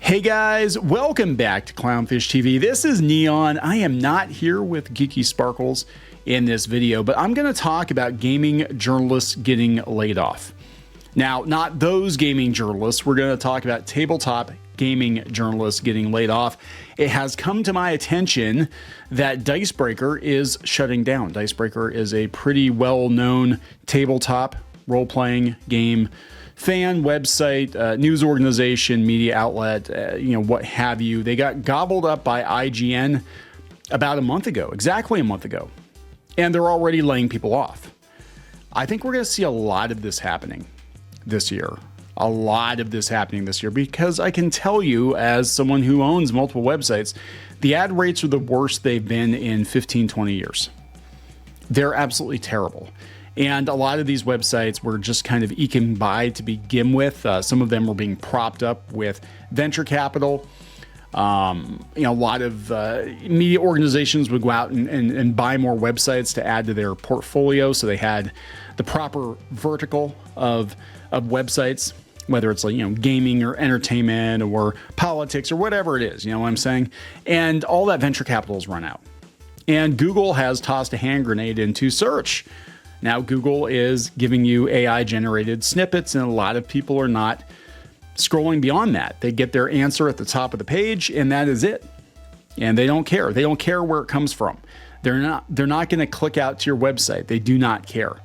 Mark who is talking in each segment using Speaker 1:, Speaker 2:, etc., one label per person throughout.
Speaker 1: Hey guys, welcome back to Clownfish TV. This is Neon. I am not here with Geeky Sparkles in this video, but I'm going to talk about gaming journalists getting laid off. Now, not those gaming journalists. We're going to talk about tabletop gaming journalists getting laid off. It has come to my attention that Dicebreaker is shutting down. Dicebreaker is a pretty well-known tabletop role-playing game fan website, news organization, media outlet, what have you. They got gobbled up by IGN about a month ago, exactly a month ago, and they're already laying people off. I think we're going to see a lot of this happening this year. A lot of this happening this year, because I can tell you, as someone who owns multiple websites, the ad rates are the worst they've been in 15, 20 years. They're absolutely terrible. And a lot of these websites were just kind of eking by to begin with. Some of them were being propped up with venture capital. A lot of media organizations would go out and buy more websites to add to their portfolio, so they had the proper vertical of websites, whether it's gaming or entertainment or politics or whatever it is, you know what I'm saying? And all that venture capital has run out. And Google has tossed a hand grenade into search. Now Google is giving you AI-generated snippets, and a lot of people are not scrolling beyond that. They get their answer at the top of the page, and that is it. And they don't care. They don't care where it comes from. They're not going to click out to your website. They do not care.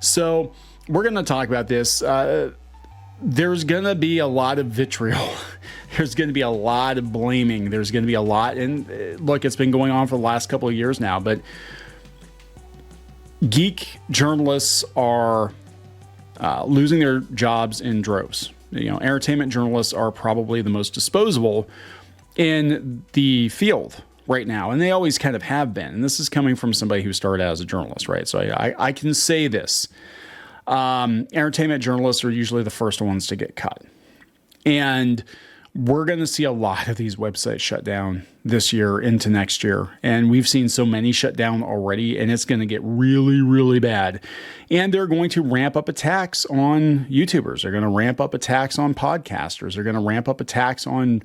Speaker 1: So we're going to talk about this. There's going to be a lot of vitriol. There's going to be a lot of blaming. There's going to be a lot. And look, it's been going on for the last couple of years now, but geek journalists are losing their jobs in droves. Entertainment journalists are probably the most disposable in the field right now, and they always kind of have been. And this is coming from somebody who started out as a journalist, right? So I can say this. Entertainment journalists are usually the first ones to get cut. And we're going to see a lot of these websites shut down this year into next year. And we've seen so many shut down already, and it's going to get really, really bad. And they're going to ramp up attacks on YouTubers. They're going to ramp up attacks on podcasters. They're going to ramp up attacks on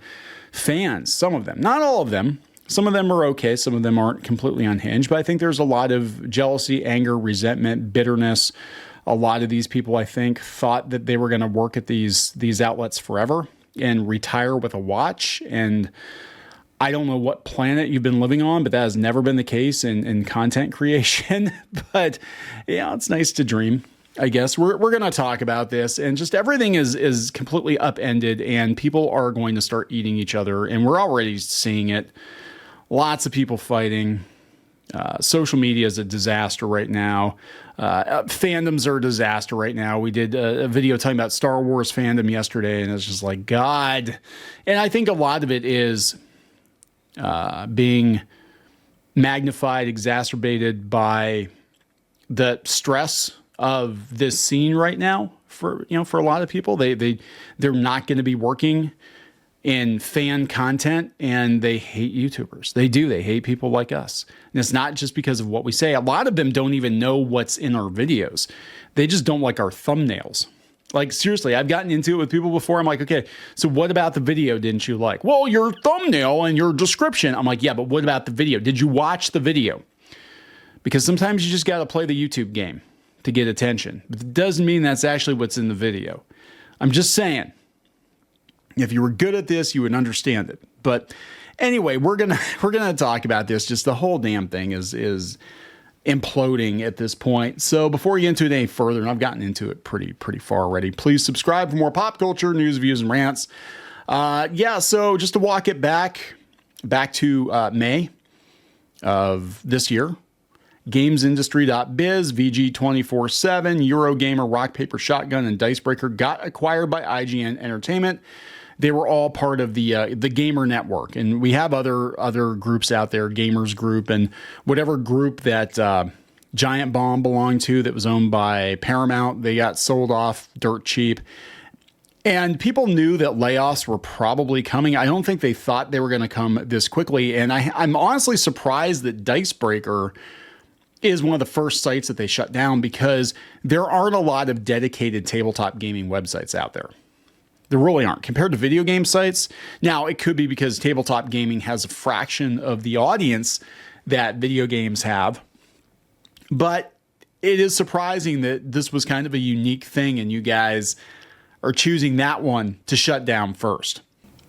Speaker 1: fans, some of them. Not all of them. Some of them are okay. Some of them aren't completely unhinged. But I think there's a lot of jealousy, anger, resentment, bitterness. A lot of these people, I think, thought that they were going to work at these outlets forever and retire with a watch. And I don't know what planet you've been living on, but that has never been the case in content creation. But yeah, it's nice to dream, I guess. We're going to talk about this, and just everything is completely upended, and people are going to start eating each other. And we're already seeing it. Lots of people fighting. Social media is a disaster right now. Fandoms are a disaster right now. We did a video talking about Star Wars fandom yesterday, and it's just like, God. And I think a lot of it is being magnified, exacerbated by the stress of this scene right now. For a lot of people, they're not going to be working in fan content, and they hate YouTubers. They do. They hate people like us. And it's not just because of what we say. A lot of them don't even know what's in our videos. They just don't like our thumbnails. Like, seriously, I've gotten into it with people before. I'm like, okay, so what about the video didn't you like? Well, your thumbnail and your description. I'm like, yeah, but what about the video? Did you watch the video? Because sometimes you just got to play the YouTube game to get attention. But it doesn't mean that's actually what's in the video. I'm just saying. If you were good at this, you would understand it. But anyway, we're gonna talk about this. Just the whole damn thing is imploding at this point. So before we get into it any further, and I've gotten into it pretty far already, please subscribe for more pop culture news, views, and rants. So just to walk it back to May of this year. GamesIndustry.biz, VG247, Eurogamer, Rock, Paper, Shotgun, and Dicebreaker got acquired by IGN Entertainment. They were all part of the Gamer Network, and we have other groups out there, Gamers Group, and whatever group that Giant Bomb belonged to that was owned by Paramount. They got sold off dirt cheap, and people knew that layoffs were probably coming. I don't think they thought they were going to come this quickly, and I'm honestly surprised that Dicebreaker is one of the first sites that they shut down, because there aren't a lot of dedicated tabletop gaming websites out there. There really aren't compared to video game sites. Now, it could be because tabletop gaming has a fraction of the audience that video games have, but it is surprising that this was kind of a unique thing and you guys are choosing that one to shut down first.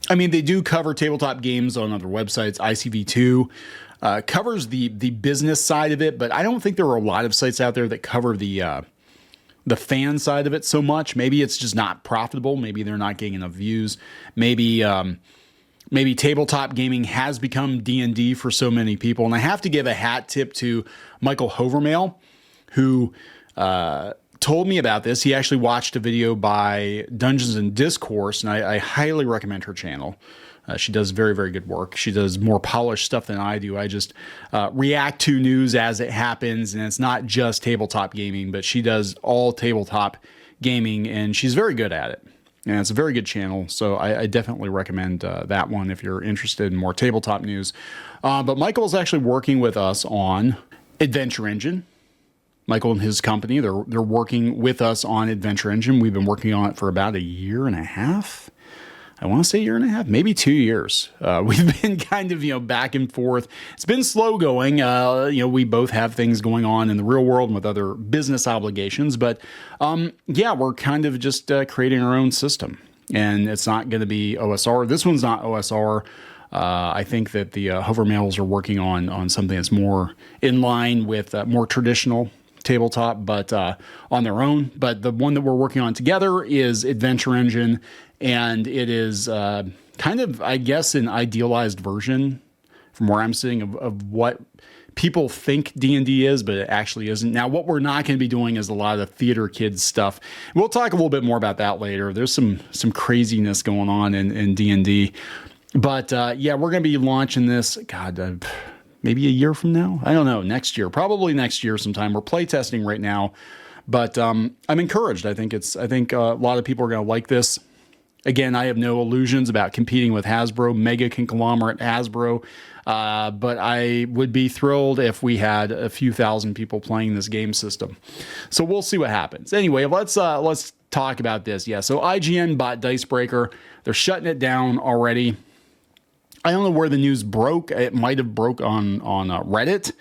Speaker 1: I mean, they do cover tabletop games on other websites. ICV2 covers the business side of it, but I don't think there are a lot of sites out there that cover the fan side of it so much. Maybe it's just not profitable. Maybe they're not getting enough views. Maybe tabletop gaming has become D&D for so many people. And I have to give a hat tip to Michael Hovermail, who told me about this. He actually watched a video by Dungeons and Discourse, and I highly recommend her channel. She does very, very good work. She does more polished stuff than I do. I just react to news as it happens, and it's not just tabletop gaming, but she does all tabletop gaming, and she's very good at it. And it's a very good channel, so I definitely recommend that one if you're interested in more tabletop news. But Michael's actually working with us on Adventure Engine. Michael and his company, they're working with us on Adventure Engine. We've been working on it for about a year and a half. I want to say year and a half, maybe 2 years. We've been kind of, back and forth. It's been slow going. We both have things going on in the real world and with other business obligations. But we're kind of just creating our own system. And it's not going to be OSR. This one's not OSR. I think that the Hovermails are working on something that's more in line with more traditional tabletop, but on their own. But the one that we're working on together is Adventure Engine, and it is kind of, I guess, an idealized version from where I'm sitting of what people think D&D is, but it actually isn't. Now, what we're not going to be doing is a lot of the theater kids stuff. We'll talk a little bit more about that later. There's some craziness going on in D&D. But we're going to be launching this, maybe a year from now. I don't know, next year, probably next year sometime. We're playtesting right now, but I'm encouraged. I think a lot of people are going to like this. Again, I have no illusions about competing with Hasbro, mega conglomerate Hasbro, but I would be thrilled if we had a few thousand people playing this game system. So we'll see what happens. Anyway, let's talk about this. Yeah, so IGN bought Dicebreaker. They're shutting it down already. I don't know where the news broke. It might have broke on Reddit,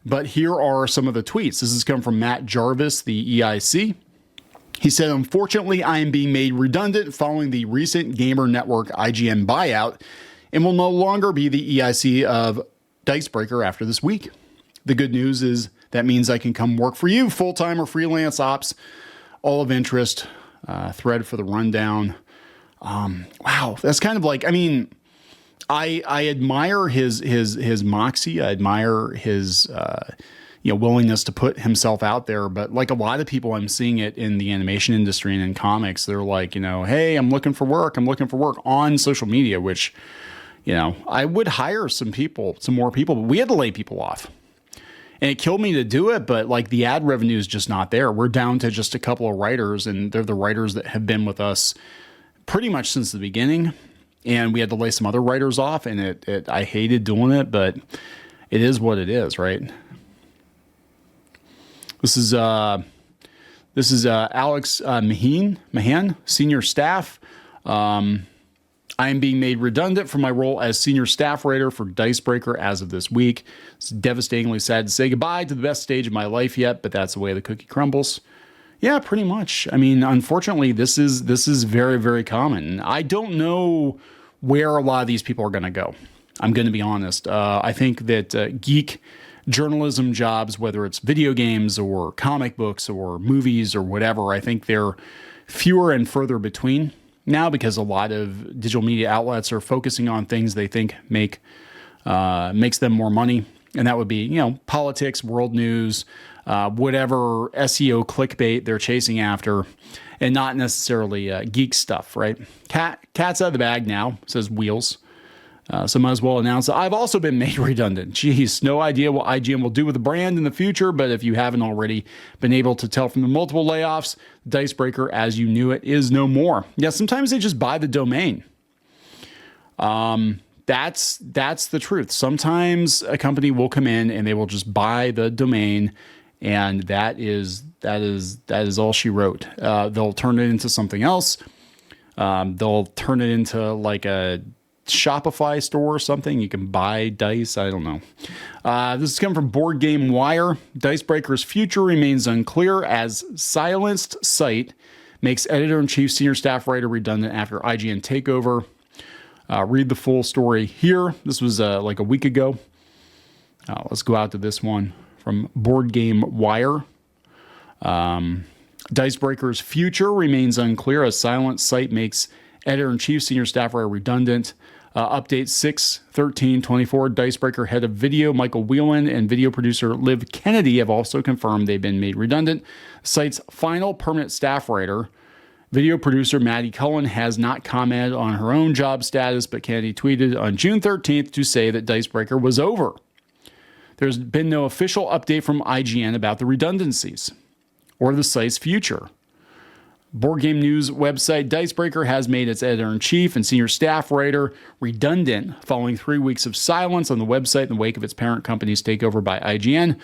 Speaker 1: but here are some of the tweets. This has come from Matt Jarvis, the EIC. He said, "Unfortunately, I am being made redundant following the recent Gamer Network IGN buyout and will no longer be the EIC of Dicebreaker after this week. The good news is that means I can come work for you, full-time or freelance ops, all of interest." Thread for the rundown. Wow, that's kind of like, I admire his moxie. I admire his willingness to put himself out there. But like a lot of people, I'm seeing it in the animation industry and in comics. They're like, hey, I'm looking for work. I'm looking for work on social media, which, I would hire some more people, but we had to lay people off. And it killed me to do it, but like the ad revenue is just not there. We're down to just a couple of writers, and they're the writers that have been with us pretty much since the beginning. And we had to lay some other writers off, and I hated doing it, but it is what it is, right? This is Alex Mahan, senior staff. I am being made redundant from my role as senior staff writer for Dicebreaker as of this week. It's devastatingly sad to say goodbye to the best stage of my life yet, but that's the way the cookie crumbles. Yeah, pretty much. Unfortunately, this is very, very common. I don't know where a lot of these people are going to go. I'm going to be honest. I think that geek journalism jobs, whether it's video games or comic books or movies or whatever, I think they're fewer and further between now because a lot of digital media outlets are focusing on things they think makes them more money. And that would be, politics, world news, whatever SEO clickbait they're chasing after, and not necessarily geek stuff, right? Cat's out of the bag now, says Wheels. So might as well announce that I've also been made redundant. Jeez, no idea what IGN will do with the brand in the future, but if you haven't already been able to tell from the multiple layoffs, Dicebreaker as you knew it is no more. Yeah, sometimes they just buy the domain. That's the truth. Sometimes a company will come in and they will just buy the domain, and that is all she wrote. They'll turn it into something else. They'll turn it into like a Shopify store or something. You can buy dice. I don't know. This is coming from Board Game Wire. Dicebreaker's future remains unclear as silenced site makes editor-in-chief senior staff writer redundant after IGN takeover. Read the full story here. This was like a week ago. Let's go out to this one from Board Game Wire. Dicebreaker's future remains unclear as silent site makes editor-in-chief senior staff writer redundant. Update 6/13/24. Dicebreaker head of video Michael Whelan and video producer Liv Kennedy have also confirmed they've been made redundant. Site's final permanent staff writer, video producer Maddie Cullen, has not commented on her own job status, but Kennedy tweeted on June 13th to say that Dicebreaker was over. There's been no official update from IGN about the redundancies or the site's future. Board Game News website Dicebreaker has made its editor-in-chief and senior staff writer redundant following 3 weeks of silence on the website in the wake of its parent company's takeover by IGN.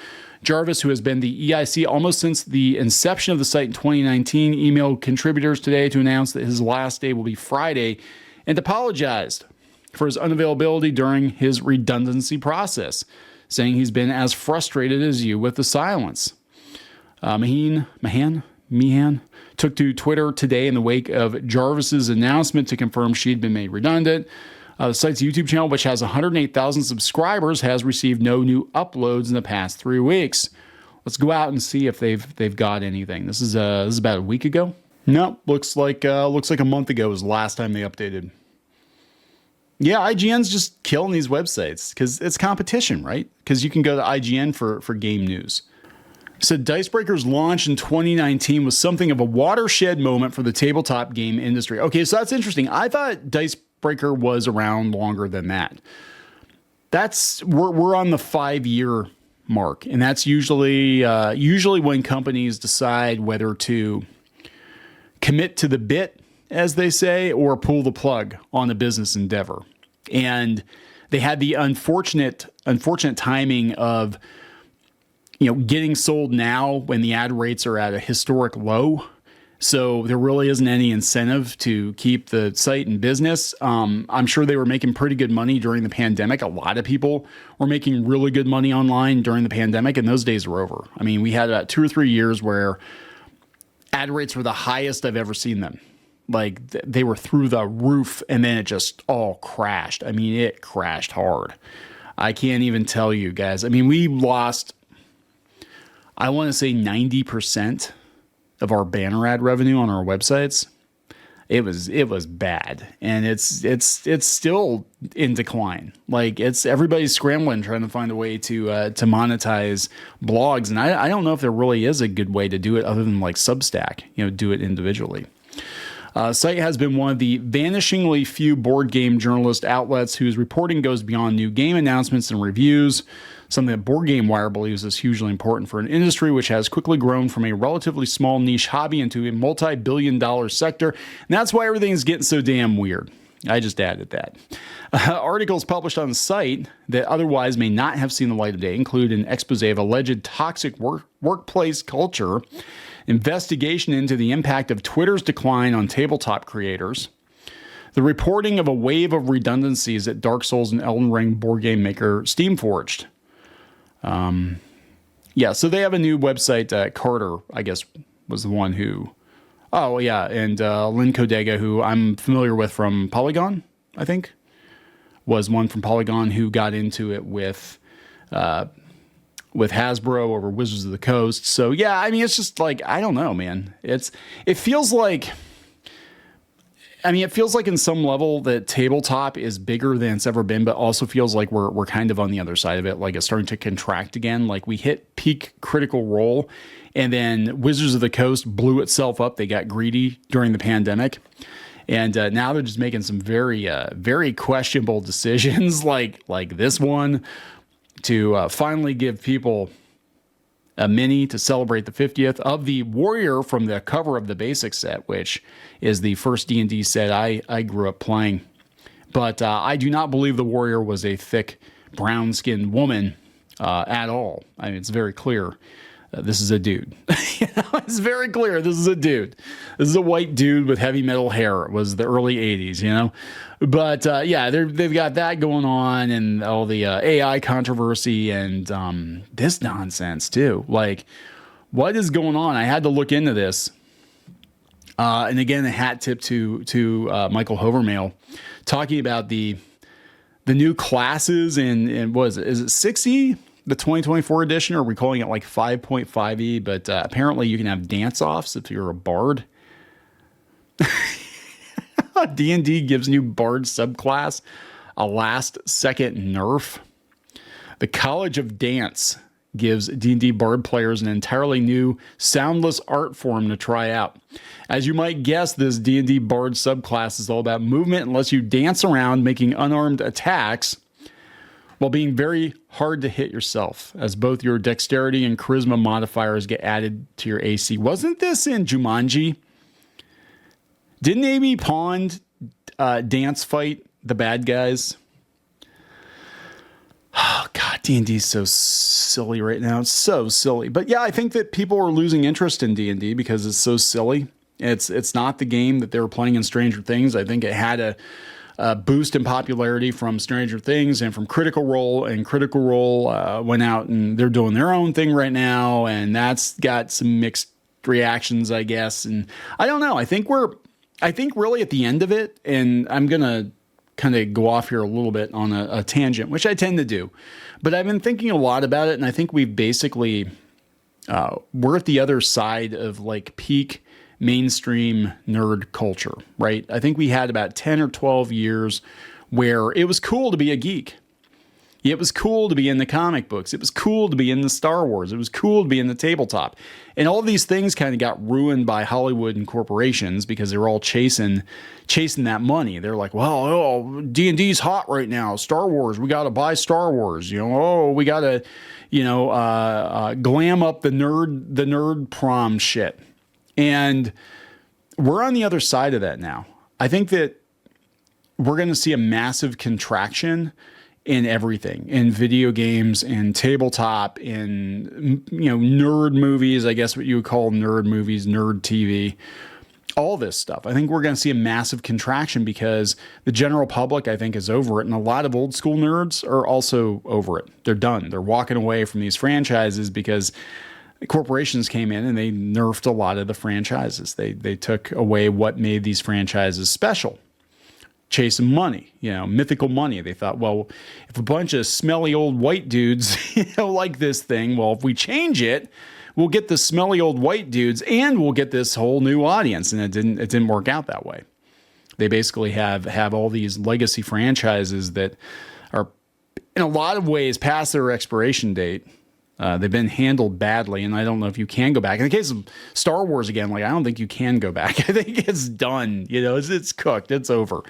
Speaker 1: Jarvis, who has been the EIC almost since the inception of the site in 2019, emailed contributors today to announce that his last day will be Friday and apologized for his unavailability during his redundancy process, saying he's been as frustrated as you with the silence. Meehan took to Twitter today in the wake of Jarvis's announcement to confirm she'd been made redundant. The site's YouTube channel, which has 108,000 subscribers, has received no new uploads in the past 3 weeks. Let's go out and see if they've got anything. This is about a week ago. No, looks like a month ago was the last time they updated. Yeah, IGN's just killing these websites because it's competition, right? Because you can go to IGN for game news. So Dicebreaker's launch in 2019 was something of a watershed moment for the tabletop game industry. Okay, so that's interesting. I thought Dicebreaker was around longer than that. We're on the 5-year mark, and that's usually when companies decide whether to commit to the bit, as they say, or pull the plug on a business endeavor. And they had the unfortunate timing of getting sold now when the ad rates are at a historic low. So there really isn't any incentive to keep the site in business. I'm sure they were making pretty good money during the pandemic. A lot of people were making really good money online during the pandemic, and those days are over. I mean, we had about 2 or 3 years where ad rates were the highest I've ever seen them. Like they were through the roof, and then it just all crashed. I mean, it crashed hard. I can't even tell you guys. I mean, we lost, I want to say 90% of our banner ad revenue on our websites. It was bad, and it's still in decline. Like everybody's scrambling trying to find a way to monetize blogs, and I don't know if there really is a good way to do it other than like Substack. Do it individually. Site has been one of the vanishingly few board game journalist outlets whose reporting goes beyond new game announcements and reviews, something that Board Game Wire believes is hugely important for an industry which has quickly grown from a relatively small niche hobby into a multi-billion-dollar sector. And that's why everything is getting so damn weird. I just added that. Articles published on the site that otherwise may not have seen the light of day include an expose of alleged toxic workplace culture, investigation into the impact of Twitter's decline on tabletop creators, the reporting of a wave of redundancies at Dark Souls and Elden Ring board game maker Steamforged. So they have a new website. Carter, I guess, was the one who... Oh, yeah, and Lynn Kodega, who I'm familiar with from Polygon, I think, was one from Polygon who got into it with Hasbro over Wizards of the Coast. So, yeah, I mean, it's just like, I don't know, man. It feels like in some level that tabletop is bigger than it's ever been, but also feels like we're kind of on the other side of it. Like it's starting to contract again. Like we hit peak Critical Role, and then Wizards of the Coast blew itself up. They got greedy during the pandemic. And now they're just making some very, very questionable decisions like this one to finally give people a mini to celebrate the 50th of the Warrior from the cover of the basic set, which is the first D&D set I grew up playing. But I do not believe the Warrior was a thick, brown-skinned woman at all. I mean, it's very clear This is a dude. It's very clear. This is a dude. This is a white dude with heavy metal hair. It was the early 80s, But yeah, they've got that going on, and all the AI controversy and this nonsense too. Like, what is going on? I had to look into this. And again, a hat tip to Michael Hovermail, talking about the new classes in what is it? Is it 6E? The 2024 edition, or are we calling it like 5.5e? But apparently you can have dance-offs if you're a bard. D&D gives new bard subclass a last-second nerf. The College of Dance gives D&D bard players an entirely new soundless art form to try out. As you might guess, this D&D bard subclass is all about movement and lets you dance around making unarmed attacks while being very hard to hit yourself, as both your dexterity and charisma modifiers get added to your AC. Wasn't this in Jumanji? Didn't Amy Pond dance fight the bad guys? Oh, God, D&D is so silly right now. It's so silly. But yeah, I think that people are losing interest in D&D because it's so silly. It's not the game that they were playing in Stranger Things. I think it had a boost in popularity from Stranger Things and from Critical Role, and Critical Role went out and they're doing their own thing right now, and that's got some mixed reactions, I guess. And I don't know. I think really at the end of it, and I'm gonna kind of go off here a little bit on a tangent, which I tend to do, but I've been thinking a lot about it, and I think we've basically we're at the other side of like peak mainstream nerd culture, right? I think we had about 10 or 12 years where it was cool to be a geek. It was cool to be in the comic books. It was cool to be in the Star Wars. It was cool to be in the tabletop. And all of these things kind of got ruined by Hollywood and corporations because they were all chasing that money. They're like, well, D&D's hot right now. Star Wars, we got to buy Star Wars. We got to, glam up the nerd prom shit. And we're on the other side of that now. I think that we're going to see a massive contraction in everything, in video games, in tabletop, in, nerd movies, I guess what you would call nerd movies, nerd TV, all this stuff. I think we're going to see a massive contraction because the general public, I think, is over it. And a lot of old school nerds are also over it. They're done. They're walking away from these franchises because corporations came in and they nerfed a lot of the franchises. They took away what made these franchises special. Chasing money, mythical money. They thought, well, if a bunch of smelly old white dudes, like this thing, well, if we change it, we'll get the smelly old white dudes and we'll get this whole new audience. And it didn't work out that way. They basically have all these legacy franchises that are in a lot of ways past their expiration date. They've been handled badly, and I don't know if you can go back. In the case of Star Wars, again, I don't think you can go back. I think it's done. It's cooked. It's over.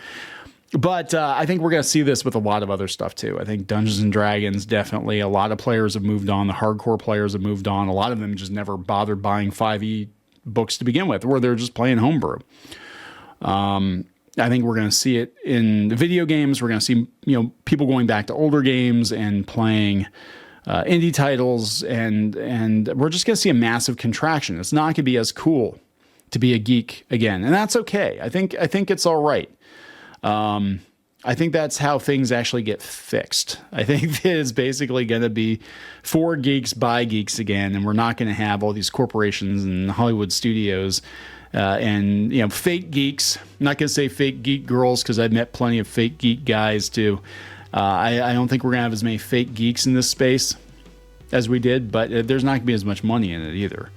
Speaker 1: But I think we're going to see this with a lot of other stuff, too. I think Dungeons and Dragons, definitely. A lot of players have moved on. The hardcore players have moved on. A lot of them just never bothered buying 5e books to begin with, or they're just playing homebrew. I think we're going to see it in the video games. We're going to see people going back to older games and playing indie titles, and we're just going to see a massive contraction. It's not going to be as cool to be a geek again, and that's okay. I think it's all right. I think that's how things actually get fixed. I think that it's basically going to be for geeks by geeks again, and we're not going to have all these corporations and Hollywood studios and fake geeks. I'm not going to say fake geek girls because I've met plenty of fake geek guys too. I don't think we're going to have as many fake geeks in this space as we did, but there's not going to be as much money in it either.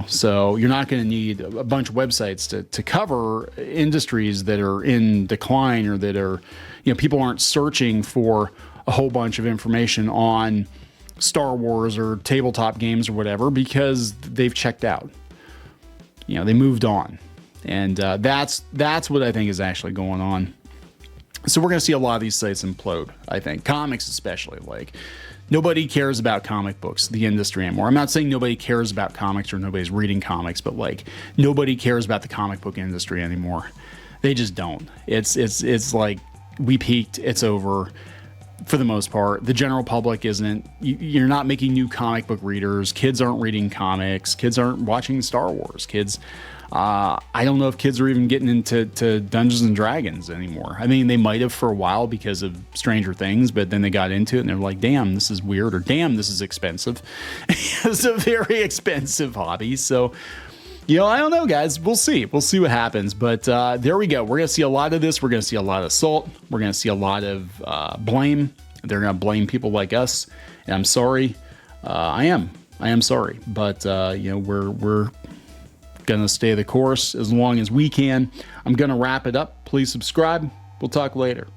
Speaker 1: So you're not going to need a bunch of websites to cover industries that are in decline, or that are, people aren't searching for a whole bunch of information on Star Wars or tabletop games or whatever, because they've checked out. They moved on. And that's what I think is actually going on. So we're going to see a lot of these sites implode, I think. Comics especially. Nobody cares about comic books, the industry anymore. I'm not saying nobody cares about comics or nobody's reading comics, but nobody cares about the comic book industry anymore. They just don't. It's like we peaked. It's over. for the most part. The general public isn't. You're not making new comic book readers. Kids aren't reading comics. Kids aren't watching Star Wars. Kids, I don't know if kids are even getting into Dungeons and Dragons anymore. I mean, they might have for a while because of Stranger Things, but then they got into it and they're like, damn, this is weird, or damn, this is expensive. It's a very expensive hobby. So, you know, I don't know, guys. We'll see. We'll see what happens. But there we go. We're going to see a lot of this. We're going to see a lot of assault. We're going to see a lot of blame. They're going to blame people like us. And I'm sorry. I am sorry. But, you know, we're going to stay the course as long as we can. I'm going to wrap it up. Please subscribe. We'll talk later.